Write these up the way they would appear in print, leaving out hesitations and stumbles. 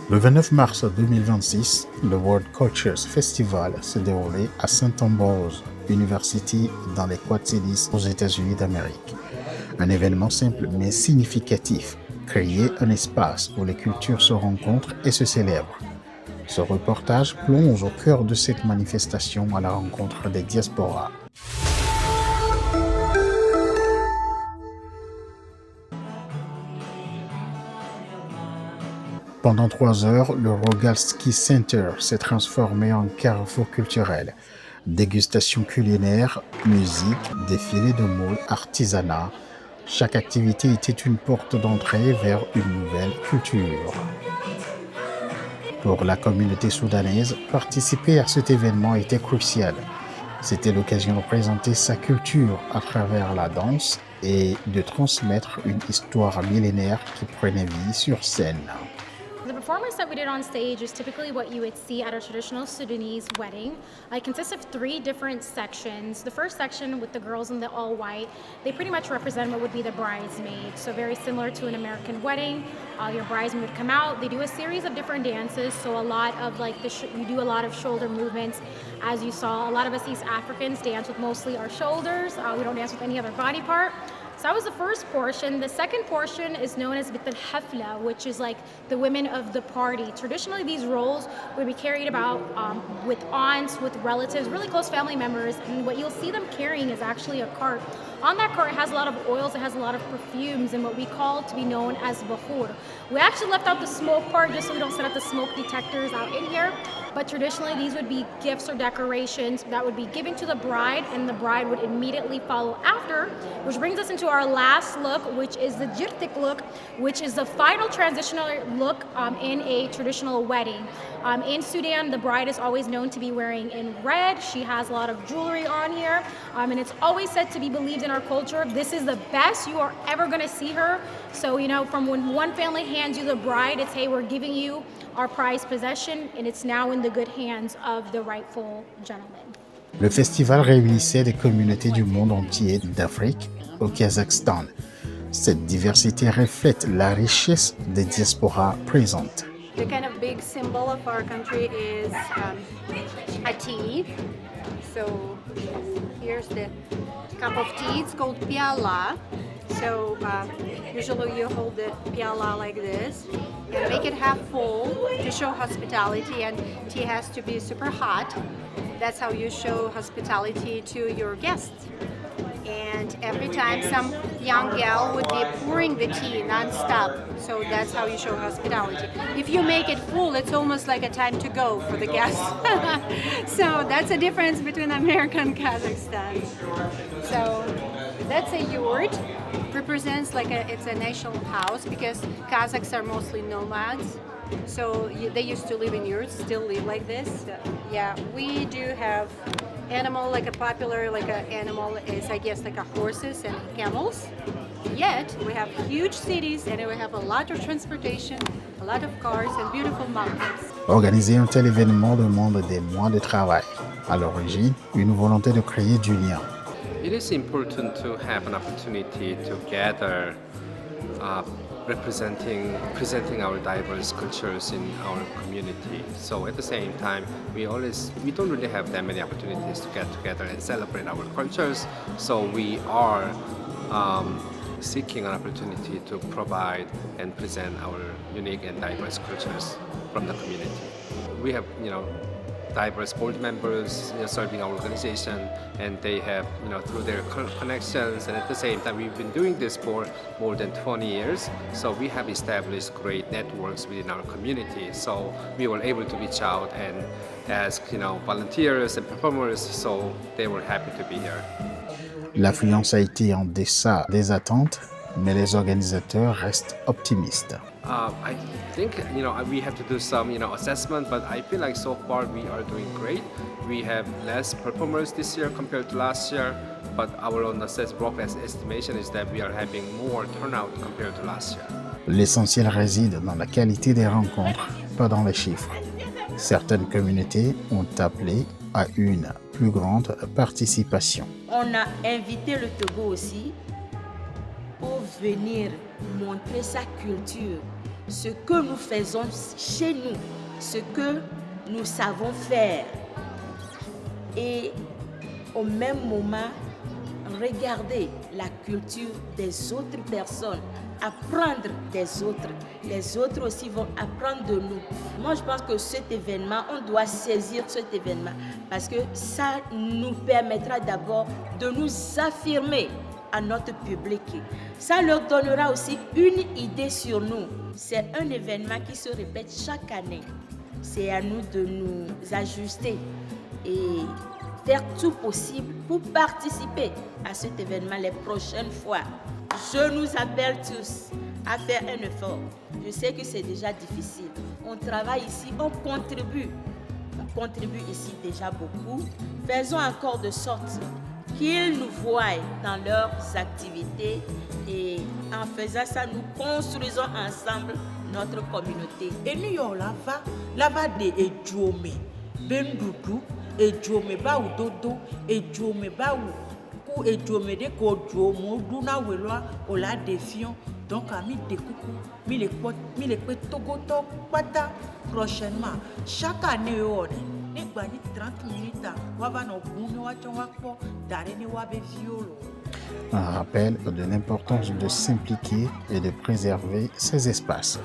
Le 29 mars 2026, le World Cultures Festival s'est déroulé à Saint-Ambrose University dans les Quad-Cities aux États-Unis d'Amérique. Un événement simple mais significatif, créer un espace où les cultures se rencontrent et se célèbrent. Ce reportage plonge au cœur de cette manifestation à la rencontre des diasporas. Pendant 3 heures, le Rogalski Center s'est transformé en carrefour culturel. Dégustation culinaire, musique, défilé de mode, artisanat. Chaque activité était une porte d'entrée vers une nouvelle culture. Pour la communauté soudanaise, participer à cet événement était crucial. C'était l'occasion de présenter sa culture à travers la danse et de transmettre une histoire millénaire qui prenait vie sur scène. The performance that we did on stage is typically what you would see at a traditional Sudanese wedding. It consists of 3 different sections. The first section with the girls in the all white, they pretty much represent what would be the bridesmaid. So very similar to an American wedding. Your bridesmaid would come out. They do a series of different dances. So a lot of we do a lot of shoulder movements. As you saw, a lot of us East Africans dance with mostly our shoulders. We don't dance with any other body part. So that was the first portion. The second portion is known as Bit al-Hafla, which is like the women of the party. Traditionally, these roles would be carried about with aunts, with relatives, really close family members, and what you'll see them carrying is actually a cart. On that cart, it has a lot of oils, it has a lot of perfumes, and what we call to be known as bakhur. We actually left out the smoke part just so we don't set up the smoke detectors out in here. But traditionally, these would be gifts or decorations that would be given to the bride, and the bride would immediately follow after, which brings us into our last look, which is the jirtik look, which is the final transitional look in a traditional wedding. In Sudan, the bride is always known to be wearing in red. She has a lot of jewelry on here, and it's always said to be believed in our culture, this is the best you are ever going to see her. So, from when one family hands you the bride, it's, hey, we're giving you our prized possession, and it's now in the good hands of the rightful gentleman. Le festival réunissait des communautés du monde entier, d'Afrique au Kazakhstan. Cette diversité reflète la richesse des diasporas présentes. The kind of big symbol of our country is a tea. So here's the cup of tea. It's called piala. So usually you hold the piala like this and make it half full to show hospitality, and tea has to be super hot. That's how you show hospitality to your guests. And every time some young gal would be pouring the tea non-stop, so that's how you show hospitality. If you make it full, it's almost like a time to go for the guests. So that's a difference between America and Kazakhstan. So that's a yurt. Represents it's a national house because Kazakhs are mostly nomads. So they used to live in yurts, still live like this. Yeah, we do have animal, a popular animal is, I guess, horses and camels. Yet we have huge cities and we have a lot of transportation, a lot of cars and beautiful mountains. Organiser un tel événement demande des mois de travail. À l'origine, une volonté de créer du lien. It is important to have an opportunity to gather, presenting our diverse cultures in our community. So at the same time, we don't really have that many opportunities to get together and celebrate our cultures. So we are seeking an opportunity to provide and present our unique and diverse cultures from the community. We have, diverse board members serving our organization, and they have, through their connections, and at the same time, we've been doing this for more than 20 years. So we have established great networks within our community. So we were able to reach out and ask, volunteers and performers. So they were happy to be here. L'affluence a été en deçà des attentes, mais les organisateurs restent optimistes. I think we have to do some assessment, but I feel like so far we are doing great. We have less performers this year compared to last year, but our own rough estimation is that we are having more turnout compared to last year. L'essentiel réside dans la qualité des rencontres, pas dans les chiffres. Certaines communautés ont appelé à une plus grande participation. On a invité le Togo aussi pour venir montrer sa culture ce que nous faisons chez nous, ce que nous savons faire. Et au même moment, regarder la culture des autres personnes, apprendre des autres. Les autres aussi vont apprendre de nous. Moi, je pense que cet événement, on doit saisir cet événement parce que ça nous permettra d'abord de nous affirmer à notre public. Ça leur donnera aussi une idée sur nous. C'est un événement qui se répète chaque année. C'est à nous de nous ajuster et faire tout possible pour participer à cet événement les prochaines fois. Je nous appelle tous à faire un effort. Je sais que c'est déjà difficile. On travaille ici, on contribue. On contribue ici déjà beaucoup. Faisons encore de sorte qu'ils nous voient dans leurs activités et en faisant ça, nous construisons ensemble notre communauté. Et nous y là-bas de Edjome, Bendoudou, Edjome ba ou dodo, Edjome ba ou Edjome de Kodjomo, Duna Weloa, Ola Defion. Donc, à mi de coucou, mi les togoto, pata, prochainement. Chaque année, on est 30 minutes, on va nous Un rappel de l'importance de s'impliquer et de préserver ces espaces.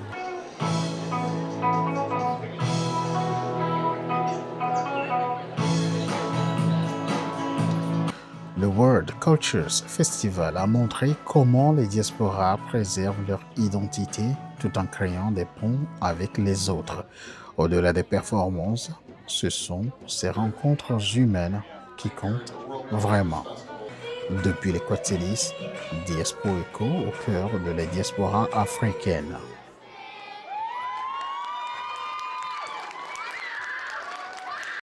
Le World Cultures Festival a montré comment les diasporas préservent leur identité tout en créant des ponts avec les autres. Au-delà des performances, ce sont ces rencontres humaines qui comptent vraiment. Depuis les Quatzilis, DiaspoEcho au cœur de la diaspora africaine.